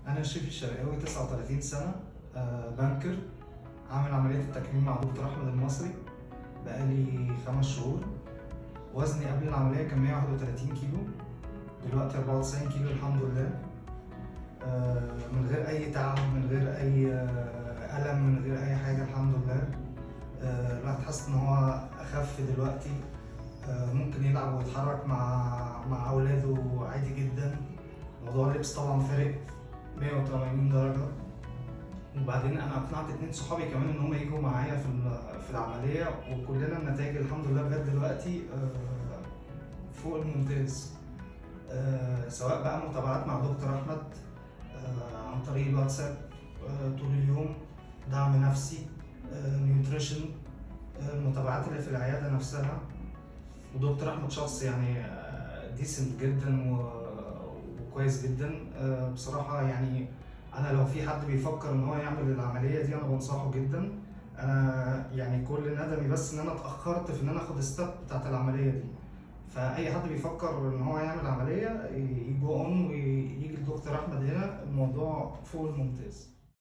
أنا شريف الشرقاوي 39 سنة، بنكر، عامل عملية التكميم مع دكتور أحمد المصري بقالي 5 شهور. وزني قبل العملية كان 131 كيلو، دلوقتي 94 كيلو الحمد لله. من غير أي تعب، من غير أي ألم، من غير أي حاجة الحمد لله. الواحد حاسس إن هو أخف دلوقتي، ممكن يلعب ويتحرك مع أولاده عادي جدا. موضوع اللبس طبعا فارق 180 درجة. وبعدين انا اقنعت 2 صحابي كمان ان هم يجوا معايا في العمليه، وكلنا النتائج الحمد لله لغايه دلوقتي فوق الممتاز. سواء بقى متابعات مع دكتور احمد عن طريق الواتساب طول اليوم، دعم نفسي، نيوتريشن، المتابعات اللي في العياده نفسها. ودكتور احمد شخص يعني ديسنت جدا وكويس جدا بصراحه. يعني انا لو في حد بيفكر ان هو يعمل العمليه دي انا بنصحه جدا. انا يعني كل ندمي بس ان انا اتاخرت في ان انا اخد الستep بتاعت العمليه دي. فاي حد بيفكر ان هو يعمل عمليه يجو اون ويجي لدكتور احمد، هنا الموضوع فوق الممتاز.